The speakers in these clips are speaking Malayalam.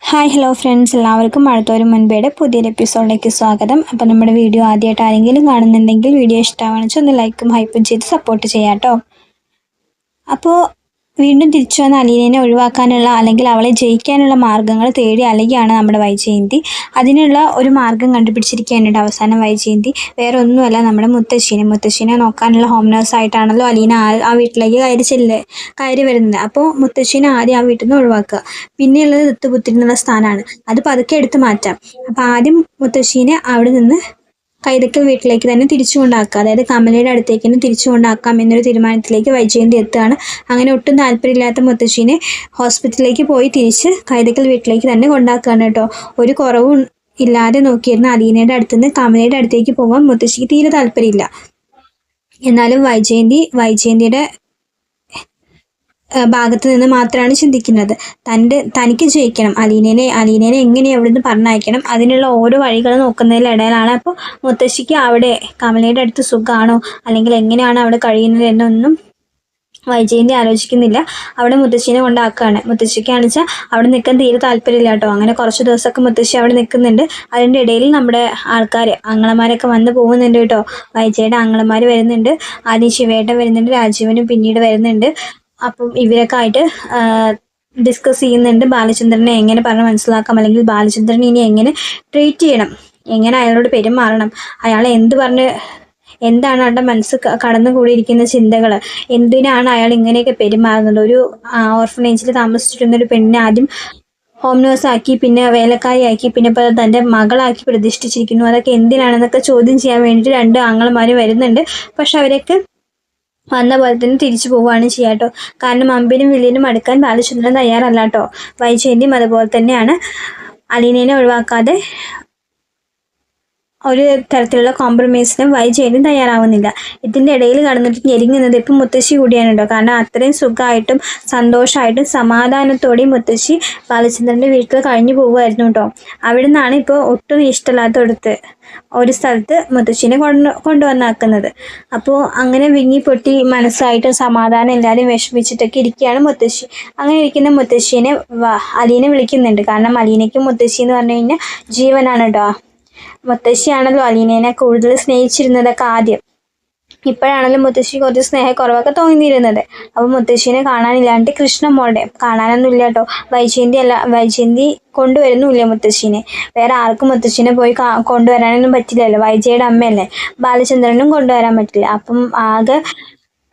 ഹായ് ഹലോ ഫ്രണ്ട്സ്, എല്ലാവർക്കും മഴത്തോരും മുൻപേടെ പുതിയൊരു എപ്പിസോഡിലേക്ക് സ്വാഗതം. അപ്പോൾ നമ്മുടെ വീഡിയോ ആദ്യമായിട്ട് ആരെങ്കിലും കാണുന്നുണ്ടെങ്കിൽ വീഡിയോ ഇഷ്ടമാണെന്ന് വെച്ചാൽ ഒന്ന് ലൈക്കും ഹൈപ്പും ചെയ്ത് സപ്പോർട്ട് ചെയ്യാം കേട്ടോ. അപ്പോൾ വീണ്ടും തിരിച്ചു വന്ന അലീനയെ ഒഴിവാക്കാനുള്ള അല്ലെങ്കിൽ അവളെ ജയിക്കാനുള്ള മാർഗ്ഗങ്ങൾ തേടി അലയുകയാണ് നമ്മുടെ വൈജയന്തി. അതിനുള്ള ഒരു മാർഗ്ഗം കണ്ടുപിടിച്ചിരിക്കുകയാണ് അവസാനം വൈജയന്തി. വേറെ ഒന്നുമല്ല, നമ്മുടെ മുത്തശ്ശീനെ നോക്കാനുള്ള ഹോം നേഴ്സായിട്ടാണല്ലോ അലീന ആ വീട്ടിലേക്ക് കയറി വരുന്നത്. അപ്പോൾ മുത്തശ്ശീനെ ആദ്യം ആ വീട്ടിൽ നിന്ന് ഒഴിവാക്കുക. പിന്നെയുള്ളത് ദത്തുപുത്രിന്നുള്ള സ്ഥാനമാണ്. അത് പതുക്കെ എടുത്ത് മാറ്റാം. അപ്പോൾ ആദ്യം മുത്തശ്ശീനെ അവിടെ നിന്ന് കൈതക്കൽ വീട്ടിലേക്ക് തന്നെ തിരിച്ചു കൊണ്ടാക്കുക, അതായത് കമലയുടെ അടുത്തേക്ക് തന്നെ തിരിച്ചു കൊണ്ടാക്കാം എന്നൊരു തീരുമാനത്തിലേക്ക് വൈജയന്തി എത്തുകയാണ്. അങ്ങനെ ഒട്ടും താല്പര്യമില്ലാത്ത മുത്തശ്ശീനെ ഹോസ്പിറ്റലിലേക്ക് പോയി തിരിച്ച് കൈതക്കൽ വീട്ടിലേക്ക് തന്നെ കൊണ്ടാക്കുകയാണ് കേട്ടോ. ഒരു കുറവും ഇല്ലാതെ നോക്കിയിരുന്ന അലീനയുടെ അടുത്തുനിന്ന് കമലയുടെ അടുത്തേക്ക് പോകാൻ മുത്തശ്ശിക്ക് തീരെ താല്പര്യമില്ല. എന്നാലും വൈജയന്തിയുടെ ഭാഗത്ത് നിന്ന് മാത്രമാണ് ചിന്തിക്കുന്നത്. തനിക്ക് ജയിക്കണം, അലീനേനെ എങ്ങനെ എവിടുന്ന് പറഞ്ഞയക്കണം, അതിനുള്ള ഓരോ വഴികൾ നോക്കുന്നതിലിടയിലാണ് അപ്പോൾ മുത്തശ്ശിക്ക് അവിടെ കമലയുടെ അടുത്ത് സുഖമാണോ അല്ലെങ്കിൽ എങ്ങനെയാണ് അവിടെ കഴിയുന്നത് എന്നൊന്നും വൈജയന്തി ആലോചിക്കുന്നില്ല. അവിടെ മുത്തശ്ശീനെ കൊണ്ടാക്കുകയാണ്. മുത്തശ്ശിക്കാണെന്ന് വെച്ചാൽ അവിടെ നിൽക്കാൻ തീരെ താല്പര്യമില്ല കേട്ടോ. അങ്ങനെ കുറച്ച് ദിവസമൊക്കെ മുത്തശ്ശി അവിടെ നിൽക്കുന്നുണ്ട്. അതിൻ്റെ ഇടയിൽ നമ്മുടെ ആങ്ങളമാരൊക്കെ വന്ന് പോകുന്നുണ്ട് കേട്ടോ. വൈജയുടെ ആങ്ങളമാർ വരുന്നുണ്ട്. ആദ്യം ശിവേട്ടൻ വരുന്നുണ്ട്, രാജീവനും പിന്നീട് വരുന്നുണ്ട്. അപ്പം ഇവരൊക്കെ ആയിട്ട് ഡിസ്കസ് ചെയ്യുന്നുണ്ട് ബാലചന്ദ്രനെ എങ്ങനെ പറഞ്ഞ് മനസ്സിലാക്കാം, അല്ലെങ്കിൽ ബാലചന്ദ്രനെ ഇനി എങ്ങനെ ട്രീറ്റ് ചെയ്യണം, എങ്ങനെ അയാളോട് പെരുമാറണം, അയാളെ എന്താണ് അയാളുടെ മനസ്സ് കടന്നുകൂടിയിരിക്കുന്ന ചിന്തകൾ, എന്തിനാണ് അയാൾ ഇങ്ങനെയൊക്കെ പെരുമാറുന്നത്. ഒരു ഓർഫനേജിൽ താമസിച്ചിരുന്നൊരു പെണ്ണിനെ ആദ്യം ഹോം നേഴ്സാക്കി, പിന്നെ വേലക്കാരിയാക്കി, പിന്നെ ഇപ്പോൾ തൻ്റെ മകളാക്കി പ്രതിഷ്ഠിച്ചിരിക്കുന്നു. അതൊക്കെ എന്തിനാണെന്നൊക്കെ ചോദ്യം ചെയ്യാൻ വേണ്ടിയിട്ട് 2 ആങ്ങളമാർ വരുന്നുണ്ട്. പക്ഷെ അവരൊക്കെ വന്ന പോലെ തന്നെ തിരിച്ചു പോവുകയാണ് ചെയ്യുക കേട്ടോ. കാരണം അമ്പിനും വില്ലിനും അടുക്കാൻ ബാലചന്ദ്രൻ തയ്യാറല്ല കേട്ടോ. വൈജയന്തിയും അതുപോലെ തന്നെയാണ്. അലീനേനെ ഒഴിവാക്കാതെ ഒരു തരത്തിലുള്ള കോംപ്രമൈസിനും വൈജയന്തി തയ്യാറാവുന്നില്ല. ഇതിൻ്റെ ഇടയിൽ കടന്നിട്ട് ഞെരുങ്ങുന്നത് ഇപ്പം മുത്തശ്ശി കൂടിയാണ് കേട്ടോ. കാരണം അത്രയും സുഖമായിട്ടും സന്തോഷമായിട്ടും സമാധാനത്തോടെയും മുത്തശ്ശി ബാലചന്ദ്രൻ്റെ വീട്ടിൽ കഴിഞ്ഞു പോകുമായിരുന്നു കേട്ടോ. അവിടെ നിന്നാണ് ഇപ്പോൾ ഒട്ടും ഇഷ്ടമില്ലാത്തടുത്ത് ഒരു സ്ഥലത്ത് മുത്തശ്ശീനെ കൊണ്ടുവന്നാക്കുന്നത്. അപ്പോൾ അങ്ങനെ വിങ്ങി പൊട്ടി മനസ്സായിട്ട് സമാധാനം ഇല്ലാതെ വിഷമിച്ചിട്ടൊക്കെ ഇരിക്കുകയാണ് മുത്തശ്ശി. അങ്ങനെ ഇരിക്കുന്ന മുത്തശ്ശീനെ അലീന വിളിക്കുന്നുണ്ട്. കാരണം അലീനയ്ക്കും മുത്തശ്ശി എന്ന് പറഞ്ഞു കഴിഞ്ഞാൽ ജീവനാണ് കേട്ടോ. മുത്തശ്ശിയാണല്ലോ അലീനേനെ കൂടുതൽ സ്നേഹിച്ചിരുന്നതൊക്കെ ആദ്യം. ഇപ്പോഴാണല്ലോ മുത്തശ്ശി കുറച്ച് സ്നേഹക്കുറവൊക്കെ തോന്നിയിരുന്നത്. അപ്പോൾ മുത്തശ്ശീനെ കാണാനില്ലാണ്ട് കൃഷ്ണമോളുടെ കാണാനൊന്നും ഇല്ല കേട്ടോ. വൈജയന്തി കൊണ്ടുവരുന്നുമില്ല മുത്തശ്ശീനെ. വേറെ ആർക്കും മുത്തശ്ശീനെ പോയി കൊണ്ടുവരാനൊന്നും പറ്റില്ലല്ലോ. വൈജയുടെ അമ്മയല്ലേ, ബാലചന്ദ്രനും കൊണ്ടുവരാൻ പറ്റില്ല. അപ്പം ആകെ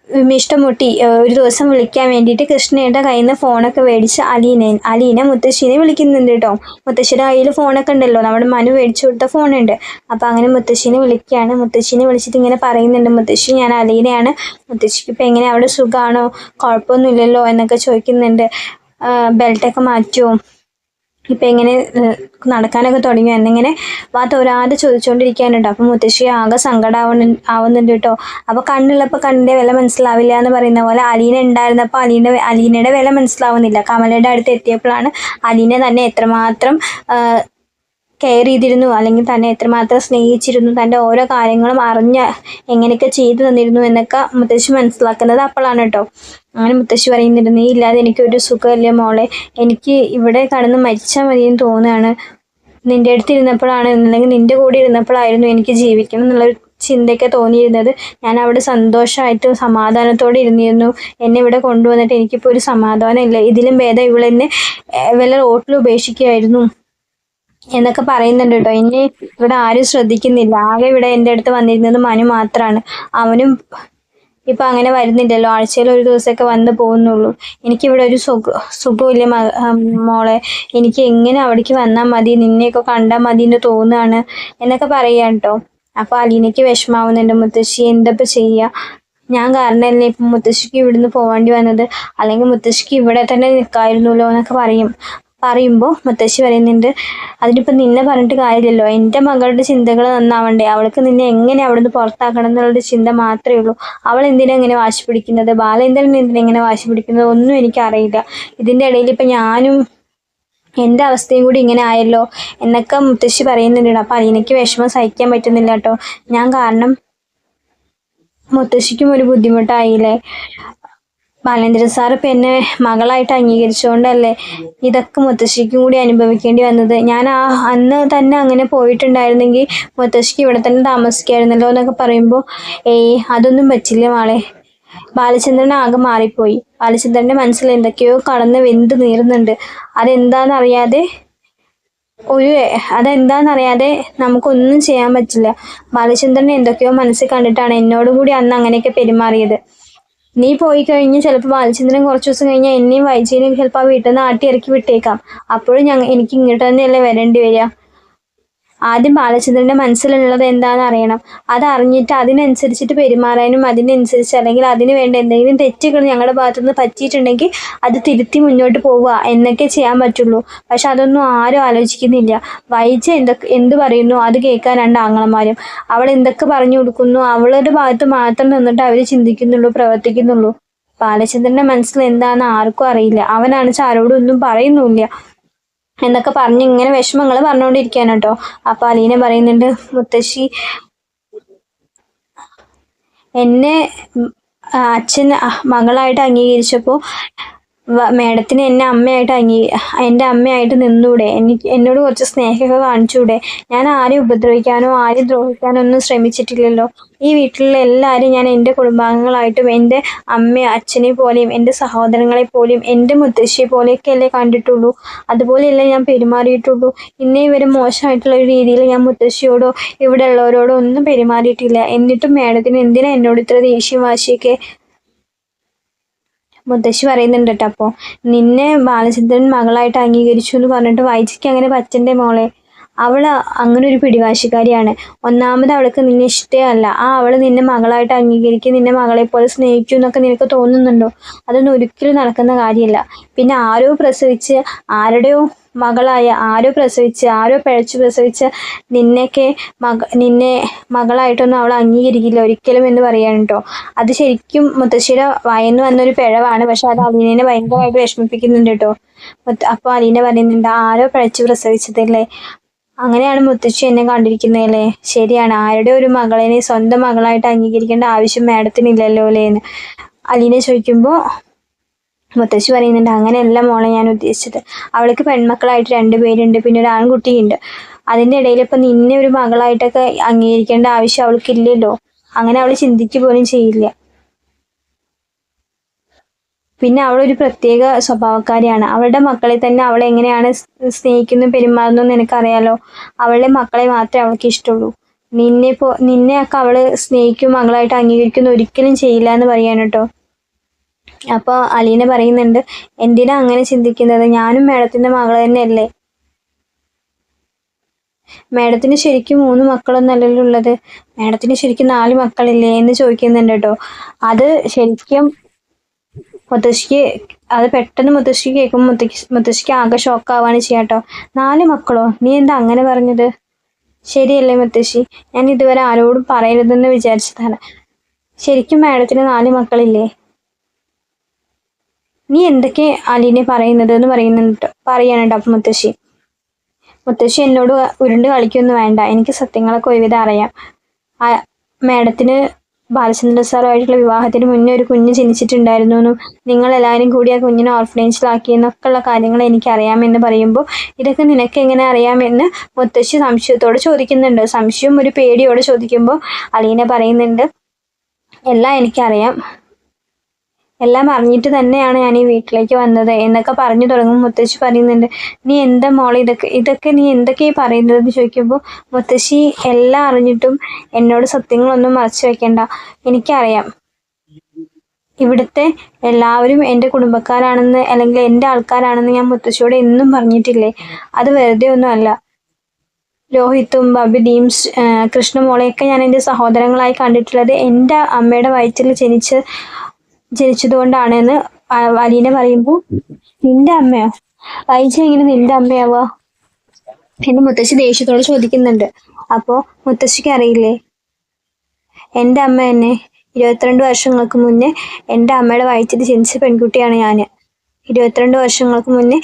വിമിഷ്ടം മുട്ടി ഒരു ദിവസം വിളിക്കാൻ വേണ്ടിയിട്ട് കൃഷ്ണയുടെ കയ്യിൽ നിന്ന് ഫോണൊക്കെ മേടിച്ച് അലീന മുത്തശ്ശീനെ വിളിക്കുന്നുണ്ട് കേട്ടോ. മുത്തശ്ശിയുടെ കയ്യിൽ ഫോണൊക്കെ ഉണ്ടല്ലോ, നമ്മുടെ മനു മേടിച്ചു കൊടുത്ത ഫോണുണ്ട്. അപ്പം അങ്ങനെ മുത്തശ്ശീനെ വിളിക്കുകയാണ്. മുത്തശ്ശീനെ വിളിച്ചിട്ട് ഇങ്ങനെ പറയുന്നുണ്ട്, മുത്തശ്ശി ഞാൻ അലീനയാണ്, മുത്തശ്ശിക്ക് ഇപ്പം എങ്ങനെ അവിടെ സുഖമാണോ, കുഴപ്പമൊന്നുമില്ലല്ലോ എന്നൊക്കെ ചോദിക്കുന്നുണ്ട്. ബെൽറ്റൊക്കെ മാറ്റുമോ, ഇപ്പം എങ്ങനെ നടക്കാനൊക്കെ തുടങ്ങി എന്നിങ്ങനെ തോരാതെ ചോദിച്ചുകൊണ്ടിരിക്കാനുണ്ട്. അപ്പം മുത്തശ്ശി ആകെ ആവുന്നുണ്ട് കേട്ടോ. അപ്പോൾ കണ്ണുള്ളപ്പോൾ കണ്ണിൻ്റെ വില മനസ്സിലാവില്ല എന്ന് പറയുന്ന പോലെ അലീന ഉണ്ടായിരുന്നപ്പോൾ അലീനയുടെ വില മനസ്സിലാവുന്നില്ല. കമലയുടെ അടുത്ത് എത്തിയപ്പോഴാണ് അലീന തന്നെ എത്രമാത്രം കെയർ ചെയ്തിരുന്നു, അല്ലെങ്കിൽ തന്നെ എത്രമാത്രം സ്നേഹിച്ചിരുന്നു, തൻ്റെ ഓരോ കാര്യങ്ങളും അറിഞ്ഞ് എങ്ങനെയൊക്കെ ചെയ്തു തന്നിരുന്നു എന്നൊക്കെ മുത്തശ്ശി മനസ്സിലാക്കുന്നത് അപ്പോഴാണ് കേട്ടോ. അങ്ങനെ മുത്തശ്ശി പറയുന്നുണ്ട്, നീ ഇല്ലാതെ എനിക്കൊരു സുഖമില്ല മോളെ, എനിക്ക് ഇവിടെ കടന്ന് മരിച്ചാൽ മതിയെന്ന് തോന്നുകയാണ്. നിൻ്റെ അടുത്തിരുന്നപ്പോഴാണ്, അല്ലെങ്കിൽ നിൻ്റെ കൂടെ ഇരുന്നപ്പോഴായിരുന്നു എനിക്ക് ജീവിക്കണം എന്നുള്ളൊരു ചിന്തയൊക്കെ തോന്നിയിരുന്നത്. ഞാൻ അവിടെ സന്തോഷമായിട്ടും സമാധാനത്തോടെ ഇരുന്നിരുന്നു. എന്നെ ഇവിടെ കൊണ്ടുവന്നിട്ട് എനിക്കിപ്പോൾ ഒരു സമാധാനം ഇല്ല. ഇതിലും ഭേദം ഇവളെന്നെ വല്ല റോട്ടിൽ ഉപേക്ഷിക്കുകയായിരുന്നു എന്നൊക്കെ പറയുന്നുണ്ട് കേട്ടോ. എന്നെ ഇവിടെ ആരും ശ്രദ്ധിക്കുന്നില്ല. ആകെ ഇവിടെ എൻ്റെ അടുത്ത് വന്നിരുന്നത് മനു മാത്രമാണ്. അവനും ഇപ്പം അങ്ങനെ വരുന്നില്ലല്ലോ, ആഴ്ചയിൽ ഒരു ദിവസമൊക്കെ വന്ന് പോകുന്നുള്ളൂ. എനിക്കിവിടെ ഒരു സുഖമില്ല മോളെ, എനിക്ക് എങ്ങനെ അവിടേക്ക് വന്നാൽ മതി, നിന്നെയൊക്കെ കണ്ടാൽ മതി എന്ന് തോന്നുകയാണ് എന്നൊക്കെ പറയാം കേട്ടോ. അപ്പോൾ അലീനയ്ക്ക് വിഷമാവുന്നുണ്ട്. മുത്തശ്ശി എന്തപ്പോൾ ചെയ്യുക, ഞാൻ കാരണമല്ലേ ഇപ്പം മുത്തശ്ശിക്ക് ഇവിടുന്ന് പോകേണ്ടി വന്നത്, അല്ലെങ്കിൽ മുത്തശ്ശിക്ക് ഇവിടെ തന്നെ നിൽക്കാമായിരുന്നല്ലോ എന്നൊക്കെ പറയുമ്പോൾ മുത്തശ്ശി പറയുന്നുണ്ട്, അതിനിപ്പോൾ നിന്നെ പറഞ്ഞിട്ട് കാര്യമില്ലല്ലോ, എൻ്റെ മകളുടെ ചിന്തകൾ നന്നാവണ്ടേ, അവൾക്ക് നിന്നെ എങ്ങനെ അവിടുന്ന് പുറത്താക്കണം എന്നുള്ളൊരു ചിന്ത മാത്രമേ ഉള്ളൂ. അവൾ എന്തിനാ ഇങ്ങനെ വാശി പിടിക്കുന്നത്, ബാലേന്ദ്രൻ എന്തിനാ ഇങ്ങനെ വാശി പിടിക്കുന്നത്, ഒന്നും എനിക്കറിയില്ല. ഇതിൻ്റെ ഇടയിൽ ഇപ്പം ഞാനും എൻ്റെ അവസ്ഥയും കൂടി ഇങ്ങനെ ആയല്ലോ എന്നൊക്കെ മുത്തശ്ശി പറയുന്നുണ്ട്. അപ്പം അലീനയ്ക്ക് വിഷമം സഹിക്കാൻ പറ്റുന്നില്ല കേട്ടോ. ഞാൻ കാരണം മുത്തശ്ശിക്കും ഒരു ബുദ്ധിമുട്ടായില്ലേ, ബാലേന്ദ്രൻ സാർ ഇപ്പം എന്നെ മകളായിട്ട് അംഗീകരിച്ചുകൊണ്ടല്ലേ ഇതൊക്കെ മുത്തശ്ശിക്കും കൂടി അനുഭവിക്കേണ്ടി വന്നത്. ഞാൻ അന്ന് തന്നെ അങ്ങനെ പോയിട്ടുണ്ടായിരുന്നെങ്കിൽ മുത്തശ്ശിക്ക് ഇവിടെ തന്നെ താമസിക്കായിരുന്നല്ലോ എന്നൊക്കെ പറയുമ്പോൾ അതൊന്നും പറ്റില്ല മോളെ. ബാലചന്ദ്രൻ ആകെ മാറിപ്പോയി. ബാലചന്ദ്രന്റെ മനസ്സിൽ എന്തൊക്കെയോ കടന്ന് വെന്ത് നീറുന്നുണ്ട്. അതെന്താണെന്നറിയാതെ ഒരു അതെന്താണെന്നറിയാതെ നമുക്കൊന്നും ചെയ്യാൻ പറ്റില്ല. ബാലചന്ദ്രൻ എന്തൊക്കെയോ മനസ്സിൽ കണ്ടിട്ടാണ് എന്നോടും കൂടി അന്ന് അങ്ങനെയൊക്കെ പെരുമാറിയത്. നീ പോയി കഴിഞ്ഞ് ചിലപ്പോൾ ബാലചന്ദ്രൻ കുറച്ച് ദിവസം കഴിഞ്ഞാൽ എന്നെയും വൈജയനെയും ചിലപ്പോൾ ആ വീട്ടിൽ നിന്ന് ആട്ടി ഇറക്കി വിട്ടേക്കാം. അപ്പോഴും എനിക്ക് ഇങ്ങോട്ട് തന്നെയല്ലേ വരേണ്ടി വരിക. ആദ്യം ബാലചന്ദ്രന്റെ മനസ്സിലുള്ളത് എന്താണെന്ന് അറിയണം. അതറിഞ്ഞിട്ട് അതിനനുസരിച്ചിട്ട് പെരുമാറാനും അതിനനുസരിച്ച് അല്ലെങ്കിൽ അതിന് വേണ്ട എന്തെങ്കിലും തെറ്റുകൾ ഞങ്ങളുടെ ഭാഗത്തുനിന്ന് പറ്റിയിട്ടുണ്ടെങ്കിൽ അത് തിരുത്തി മുന്നോട്ട് പോവുക എന്നൊക്കെ ചെയ്യാൻ പറ്റുള്ളൂ. പക്ഷെ അതൊന്നും ആരും ആലോചിക്കുന്നില്ല. വൈജ എന്ത് പറയുന്നു അത് കേൾക്കാൻ രണ്ട് ആങ്ങളമാരും. അവൾ എന്തൊക്കെ പറഞ്ഞു കൊടുക്കുന്നു അവളുടെ ഭാഗത്ത് മാത്രം നിന്നിട്ട് അവർ ചിന്തിക്കുന്നുള്ളൂ, പ്രവർത്തിക്കുന്നുള്ളൂ. ബാലചന്ദ്രന്റെ മനസ്സിൽ എന്താണെന്ന് ആർക്കും അറിയില്ല. അവനാണെന്ന് ആരോടും ഒന്നും പറയുന്നുമില്ല എന്നൊക്കെ പറഞ്ഞ് ഇങ്ങനെ വിഷമങ്ങൾ പറഞ്ഞുകൊണ്ടിരിക്കുകയാണ് കേട്ടോ. അപ്പൊ അലീന പറയുന്നുണ്ട്, മുത്തശ്ശി എന്നെ അച്ഛൻ മകളായിട്ട് അംഗീകരിച്ചപ്പോൾ മേഡത്തിന് എന്നെ എൻ്റെ അമ്മയായിട്ട് നിന്നൂടെ? എന്നോട് കുറച്ച് സ്നേഹമൊക്കെ കാണിച്ചൂടെ? ഞാൻ ആരെയും ഉപദ്രവിക്കാനോ ആരെയും ദ്രോഹിക്കാനോ ഒന്നും ശ്രമിച്ചിട്ടില്ലല്ലോ. ഈ വീട്ടിലുള്ള എല്ലാവരും ഞാൻ എൻ്റെ കുടുംബാംഗങ്ങളായിട്ടും എൻ്റെ അച്ഛനെ പോലെയും എൻ്റെ സഹോദരങ്ങളെ പോലെയും എൻ്റെ മുത്തശ്ശിയെ പോലെയൊക്കെ അല്ലേ കണ്ടിട്ടുള്ളൂ. അതുപോലെയല്ലേ ഞാൻ പെരുമാറിയിട്ടുള്ളൂ. ഇന്നേ വരെ മോശമായിട്ടുള്ള ഒരു രീതിയിൽ ഞാൻ മുത്തശ്ശിയോടോ ഇവിടെ ഉള്ളവരോടോ ഒന്നും പെരുമാറിയിട്ടില്ല. എന്നിട്ടും മേഡത്തിന് എന്തിനാ എന്നോട് ഇത്ര ദേഷ്യം വാശിയൊക്കെ? മുത്തശ്ശി പറയുന്നുണ്ട് കേട്ടോ. അപ്പോൾ നിന്നെ ബാലചന്ദ്രൻ മകളായിട്ട് അംഗീകരിച്ചു എന്ന് പറഞ്ഞിട്ട് വൈജിക്ക് അങ്ങനെ പറ്റണ്ടേ മോളെ? അവൾ അങ്ങനെ ഒരു പിടിവാശിക്കാരിയാണ്. ഒന്നാമത് അവൾക്ക് നിന്നെ ഇഷ്ടമല്ല. അവൾ നിന്നെ മകളായിട്ട് അംഗീകരിക്കും, നിന്നെ മകളെ പോലെ സ്നേഹിക്കും എന്നൊക്കെ നിനക്ക് തോന്നുന്നുണ്ടോ? അതൊന്നും ഒരിക്കലും നടക്കുന്ന കാര്യമില്ല. പിന്നെ ആരോ പ്രസവിച്ച് ആരുടെയോ മകളായ ആരോ പിഴച്ചു പ്രസവിച്ച് നിന്നെ മകളായിട്ടൊന്നും അവൾ അംഗീകരിക്കില്ല ഒരിക്കലും എന്ന് പറയാണ് കേട്ടോ. അത് ശരിക്കും മുത്തശ്ശിയുടെ വായന്ന് വന്നൊരു പിഴവാണ്. പക്ഷെ അത് അലീനെ ഭയങ്കരമായിട്ട് വിഷമിപ്പിക്കുന്നുണ്ട് കേട്ടോ. അപ്പോൾ അലീന പറയുന്നുണ്ട്, ആരോ പിഴച്ചു പ്രസവിച്ചതല്ലേ, അങ്ങനെയാണ് മുത്തശ്ശി എന്നെ കണ്ടിരിക്കുന്നതല്ലേ? ശരിയാണ്, ആരുടെ ഒരു മകളെ സ്വന്തം മകളായിട്ട് അംഗീകരിക്കേണ്ട ആവശ്യം മേഡത്തിനില്ലല്ലോ അല്ലേ എന്ന് അലീന ചോദിക്കുമ്പോൾ മുത്തശ്ശി പറയുന്നുണ്ട്, അങ്ങനെയല്ല മോളെ ഞാൻ ഉദ്ദേശിച്ചത്. അവൾക്ക് പെൺമക്കളായിട്ട് 2 പേരുണ്ട്, പിന്നെ ഒരു ആൺകുട്ടിയുണ്ട്. അതിൻ്റെ ഇടയിൽ ഇപ്പം നിന്നെ ഒരു മകളായിട്ടൊക്കെ അംഗീകരിക്കേണ്ട ആവശ്യം അവൾക്കില്ലല്ലോ. അങ്ങനെ അവൾ ചിന്തിക്കുക പോലും ചെയ്യില്ല. പിന്നെ അവളൊരു പ്രത്യേക സ്വഭാവക്കാരിയാണ്. അവളുടെ മക്കളെ തന്നെ അവളെ എങ്ങനെയാണ് സ്നേഹിക്കുന്നു പെരുമാറുന്നു എന്ന് എനിക്കറിയാലോ. അവളുടെ മക്കളെ മാത്രമേ അവൾക്ക് ഇഷ്ടമുള്ളൂ. നിന്നെയൊക്കെ അവള് സ്നേഹിക്കും മകളായിട്ട് അംഗീകരിക്കുന്നു ഒരിക്കലും ചെയ്യില്ല എന്ന് പറയാണ് കേട്ടോ. അപ്പോൾ അലീന പറയുന്നുണ്ട്, എന്തിനാ അങ്ങനെ ചിന്തിക്കുന്നത്? ഞാനും മേഡത്തിന്റെ മകൾ തന്നെയല്ലേ. മേഡത്തിന് ശരിക്കും 3 മക്കളൊന്നല്ലല്ലോ ഉള്ളത്. മേഡത്തിന് ശരിക്കും 4 മക്കളില്ലേ എന്ന് ചോദിക്കുന്നുണ്ട് കേട്ടോ. അത് ശരിക്കും പെട്ടെന്ന് മുത്തശ്ശിക്ക് കേൾക്കുമ്പോൾ മുത്തശ്ശിക്ക് ആകെ ഷോക്കാവാണ് ചെയ്യാട്ടോ. 4 മക്കളോ? നീ എന്താ അങ്ങനെ പറഞ്ഞത്? ശരിയല്ലേ മുത്തശ്ശി? ഞാൻ ഇതുവരെ ആരോടും പറയരുതെന്ന് വിചാരിച്ചതാണ്. ശരിക്കും മേഡത്തിന് 4 മക്കളില്ലേ? നീ എന്തൊക്കെ അലീനെ പറയുന്നത് എന്ന് പറയാനുണ്ട്. അപ്പം മുത്തശ്ശി എന്നോട് ഉരുണ്ട് കളിക്കൊന്നും വേണ്ട. എനിക്ക് സത്യങ്ങളൊക്കെ ഒരുവിധം അറിയാം. മേഡത്തിന് ബാലചന്ദ്ര സാറുമായിട്ടുള്ള വിവാഹത്തിന് മുന്നേ ഒരു കുഞ്ഞ് ജനിച്ചിട്ടുണ്ടായിരുന്നു എന്നും നിങ്ങളെല്ലാവരും കൂടി ആ കുഞ്ഞിനെ ഓർഫനേജിലാക്കി എന്നൊക്കെയുള്ള കാര്യങ്ങൾ എനിക്കറിയാമെന്ന് പറയുമ്പോൾ ഇതൊക്കെ നിനക്ക് എങ്ങനെ അറിയാമെന്ന് മുത്തശ്ശി സംശയത്തോടെ ചോദിക്കുന്നുണ്ട്. സംശയവും ഒരു പേടിയോടെ ചോദിക്കുമ്പോൾ അലീന പറയുന്നുണ്ട്, എല്ലാം എനിക്കറിയാം, എല്ലാം അറിഞ്ഞിട്ട് തന്നെയാണ് ഞാൻ ഈ വീട്ടിലേക്ക് വന്നത് എന്നൊക്കെ പറഞ്ഞു തുടങ്ങും. മുത്തശ്ശി പറയുന്നുണ്ട്, നീ എന്താ മോളെ ഇതൊക്കെ നീ എന്തൊക്കെയാ പറയുന്നതെന്ന് ചോദിക്കുമ്പോൾ മുത്തശ്ശി എല്ലാം അറിഞ്ഞിട്ടും എന്നോട് സത്യങ്ങളൊന്നും മറച്ചു വെക്കണ്ട. എനിക്കറിയാം, ഇവിടുത്തെ എല്ലാവരും എൻ്റെ കുടുംബക്കാരാണെന്ന് അല്ലെങ്കിൽ എൻ്റെ ആൾക്കാരാണെന്ന് ഞാൻ മുത്തശ്ശിയോട് എന്നും പറഞ്ഞിട്ടില്ലേ. അത് വെറുതെ ഒന്നും അല്ല. രോഹിത്തും ബബിതിയും കൃഷ്ണമോളെയൊക്കെ ഞാൻ എൻ്റെ സഹോദരങ്ങളായി കണ്ടിട്ടുള്ളത് എൻ്റെ അമ്മയുടെ വയറ്റിൽ ജനിച്ചതുകൊണ്ടാണെന്ന് അലീന പറയുമ്പോൾ, നിന്റെ അമ്മയോ? വൈജ എങ്ങനെ നിന്റെ അമ്മയാവോ എന്ന് മുത്തശ്ശി ദേഷ്യത്തോട് ചോദിക്കുന്നുണ്ട്. അപ്പോൾ മുത്തശ്ശിക്ക് അറിയില്ലേ, എൻ്റെ അമ്മ തന്നെ 22 വർഷങ്ങൾക്ക് മുന്നേ എൻ്റെ അമ്മയുടെ വയറ്റിൽ ജനിച്ച പെൺകുട്ടിയാണ് ഞാൻ. 22 വർഷങ്ങൾക്ക് മുന്നേ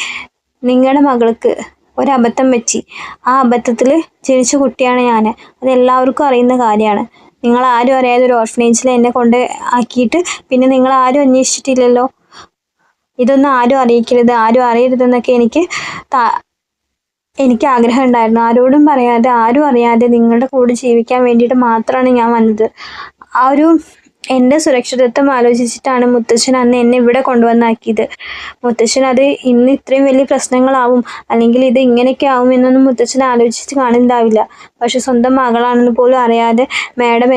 നിങ്ങളുടെ മകൾക്ക് ഒരബദ്ധം പറ്റി. ആ അബദ്ധത്തിൽ ജനിച്ച കുട്ടിയാണ് ഞാൻ. അതെല്ലാവർക്കും അറിയുന്ന കാര്യമാണ്. നിങ്ങൾ ആരും അറിയാതെ ഒരു ഓർഫനേജിൽ എന്നെ കൊണ്ട് ആക്കിയിട്ട് പിന്നെ നിങ്ങൾ ആരും അന്വേഷിച്ചിട്ടില്ലല്ലോ. ഇതൊന്നും ആരും അറിയിക്കരുത്, ആരും അറിയരുതെന്നൊക്കെ എനിക്ക് ആഗ്രഹം ഉണ്ടായിരുന്നു. ആരോടും പറയാതെ, ആരും അറിയാതെ നിങ്ങളുടെ കൂടെ ജീവിക്കാൻ വേണ്ടിയിട്ട് മാത്രമാണ് ഞാൻ വന്നത്. ആ ഒരു എൻ്റെ സുരക്ഷിതത്വം ആലോചിച്ചിട്ടാണ് മുത്തശ്ശൻ അന്ന് എന്നെ ഇവിടെ കൊണ്ടുവന്നാക്കിയത്. മുത്തശ്ശൻ അത് ഇന്ന് ഇത്രയും വലിയ പ്രശ്നങ്ങളാവും, അല്ലെങ്കിൽ ഇത് ഇങ്ങനെയൊക്കെ ആവും എന്നൊന്നും മുത്തശ്ശൻ ആലോചിച്ച് കാണുന്നുണ്ടാവില്ല. പക്ഷെ സ്വന്തം മകളാണെന്ന് പോലും അറിയാതെ മാഡം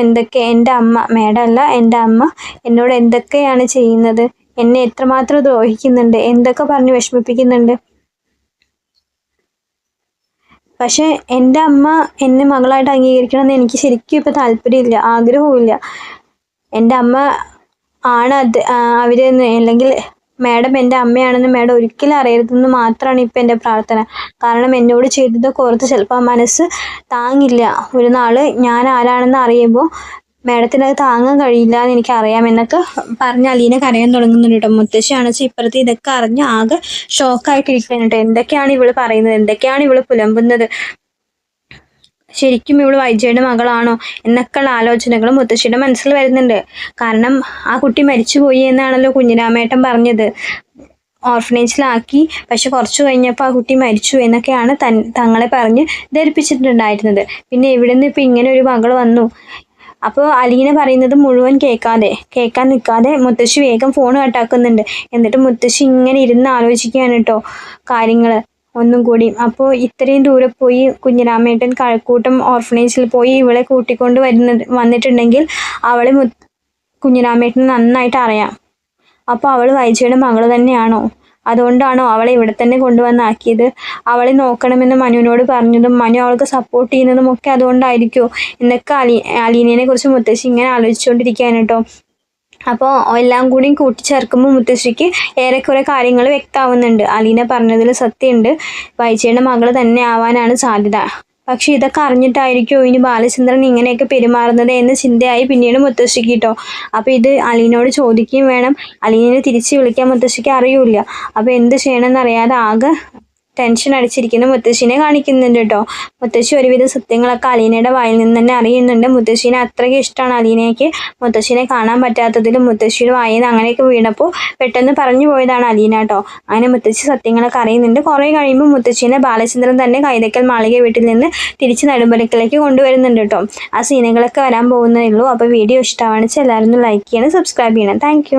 മാഡം അല്ല എൻ്റെ അമ്മ എന്നോട് എന്തൊക്കെയാണ് ചെയ്യുന്നത്, എന്നെ എത്രമാത്രം ദ്രോഹിക്കുന്നുണ്ട്, എന്തൊക്കെ പറഞ്ഞ് വിഷമിപ്പിക്കുന്നുണ്ട്. പക്ഷെ എൻ്റെ അമ്മ എന്നെ മകളായിട്ട് അംഗീകരിക്കണമെന്ന് എനിക്ക് ശരിക്കും ഇപ്പം താല്പര്യമില്ല, ആഗ്രഹവുമില്ല. എൻ്റെ അമ്മ ആണ് അവരെന്ന്, അല്ലെങ്കിൽ മാഡം എൻ്റെ അമ്മയാണെന്ന് മാഡം ഒരിക്കലും അറിയരുതെന്ന് മാത്രമാണ് ഇപ്പം എൻ്റെ പ്രാർത്ഥന. കാരണം എന്നോട് ചെയ്തതൊക്കെ ഓർത്ത് ചിലപ്പോൾ മനസ്സ് താങ്ങില്ല. ഒരു നാൾ ഞാൻ ആരാണെന്ന് അറിയുമ്പോൾ മാഡത്തിന് അത് താങ്ങാൻ കഴിയില്ല എന്ന് എനിക്കറിയാം എന്നൊക്കെ പറഞ്ഞ് അലീന കരയാൻ തുടങ്ങുന്നുണ്ട് കേട്ടോ. മുത്തശ്ശിയാണ് വെച്ചാൽ ഇപ്പുറത്ത് ഇതൊക്കെ അറിഞ്ഞ് ആകെ ഷോക്കായിട്ടിരിക്കുകയാണ് കേട്ടോ. എന്തൊക്കെയാണ് ഇവള് പറയുന്നത്, എന്തൊക്കെയാണ് ഇവള് പുലമ്പുന്നത്, ശരിക്കും ഇവള് വൈജയുടെ മകളാണോ എന്നൊക്കെയുള്ള ആലോചനകൾ മുത്തശ്ശിയുടെ മനസ്സിൽ വരുന്നുണ്ട്. കാരണം ആ കുട്ടി മരിച്ചുപോയി എന്നാണല്ലോ കുഞ്ഞിരാമേട്ടൻ പറഞ്ഞത്. ഓർഫനേജിലാക്കി, പക്ഷെ കുറച്ചു കഴിഞ്ഞപ്പോൾ ആ കുട്ടി മരിച്ചു എന്നൊക്കെയാണ് തങ്ങളെ പറഞ്ഞ് ധരിപ്പിച്ചിട്ടുണ്ടായിരുന്നത്. പിന്നെ ഇവിടെ നിന്ന് ഇപ്പം ഇങ്ങനെ ഒരു മകൾ വന്നു. അപ്പോൾ അലീന പറയുന്നത് മുഴുവൻ കേൾക്കാൻ നിൽക്കാതെ മുത്തശ്ശി വേഗം ഫോൺ കട്ടാക്കുന്നുണ്ട്. എന്നിട്ട് മുത്തശ്ശി ഇങ്ങനെ ഇരുന്ന് ആലോചിക്കുകയാണ് കേട്ടോ കാര്യങ്ങൾ ഒന്നും കൂടി. അപ്പോൾ ഇത്രയും ദൂരെ പോയി കുഞ്ഞിരാമേട്ടൻ കഴക്കൂട്ടം ഓർഫനേജിൽ പോയി ഇവളെ കൂട്ടിക്കൊണ്ട് വന്നിട്ടുണ്ടെങ്കിൽ അവളെ കുഞ്ഞിരാമേട്ടന് നന്നായിട്ട് അറിയാം. അപ്പോൾ അവൾ വൈജയുടെ മകൾ തന്നെയാണോ? അതുകൊണ്ടാണോ അവളെ ഇവിടെ തന്നെ കൊണ്ടുവന്നാക്കിയത്? അവളെ നോക്കണമെന്ന് മനുവിനോട് പറഞ്ഞതും മനു അവൾക്ക് സപ്പോർട്ട് ചെയ്യുന്നതും ഒക്കെ അതുകൊണ്ടായിരിക്കുമോ എന്നൊക്കെ അലീനയെ കുറിച്ച് മുത്തശ്ശി ഇങ്ങനെ ആലോചിച്ചുകൊണ്ടിരിക്കുകയാണ് കേട്ടോ. അപ്പോൾ എല്ലാം കൂടി കൂട്ടിച്ചേർക്കുമ്പോൾ മുത്തശ്ശിക്ക് ഏറെക്കുറെ കാര്യങ്ങൾ വ്യക്തമാവുന്നുണ്ട്. അലീന പറഞ്ഞതിൽ സത്യമുണ്ട്, വൈജയുടെ മകൾ തന്നെ ആവാനാണ് സാധ്യത. പക്ഷെ ഇതൊക്കെ അറിഞ്ഞിട്ടായിരിക്കുമോ ഇനി ബാലചന്ദ്രൻ ഇങ്ങനെയൊക്കെ പെരുമാറുന്നത് എന്ന ചിന്തയായി പിന്നീട് മുത്തശ്ശിക്ക് കേട്ടോ. അപ്പോൾ ഇത് അലീനയോട് ചോദിക്കുകയും വേണം, അലീനയെ തിരിച്ച് വിളിക്കാൻ മുത്തശ്ശിക്ക് അറിയില്ല. അപ്പോൾ എന്ത് ചെയ്യണമെന്നറിയാതെ ആകെ ടെൻഷൻ അടിച്ചിരിക്കുന്ന മുത്തശ്ശിനെ കാണിക്കുന്നുണ്ട് കേട്ടോ. മുത്തശ്ശി ഒരുവിധ സത്യങ്ങളൊക്കെ അലീനയുടെ വായിൽ നിന്ന് തന്നെ അറിയുന്നുണ്ട്. മുത്തശ്ശീനെ അത്രയ്ക്ക് ഇഷ്ടമാണ് അലീനയ്ക്ക്. മുത്തശ്ശിനെ കാണാൻ പറ്റാത്തതിലും മുത്തശ്ശിയുടെ വായിൽ നിന്ന് അങ്ങനെയൊക്കെ വീണപ്പോൾ പെട്ടെന്ന് പറഞ്ഞു പോയതാണ് അലീന കേട്ടോ. അങ്ങനെ മുത്തശ്ശി സത്യങ്ങളൊക്കെ അറിയുന്നുണ്ട്. കുറേ കഴിയുമ്പോൾ മുത്തശ്ശീനെ ബാലചന്ദ്രൻ തന്നെ കൈതക്കൽ മാളിക വീട്ടിൽ നിന്ന് തിരിച്ച് നെടുമ്പലക്കിലേക്ക് കൊണ്ടുവരുന്നുണ്ട് കേട്ടോ. ആ സീനുകളൊക്കെ വരാൻ പോകുന്നതേ ഉള്ളൂ. അപ്പോൾ വീഡിയോ ഇഷ്ടമാണെന്ന് വെച്ചാൽ എല്ലാവരും ലൈക്ക് ചെയ്യണം, സബ്സ്ക്രൈബ് ചെയ്യണം. താങ്ക്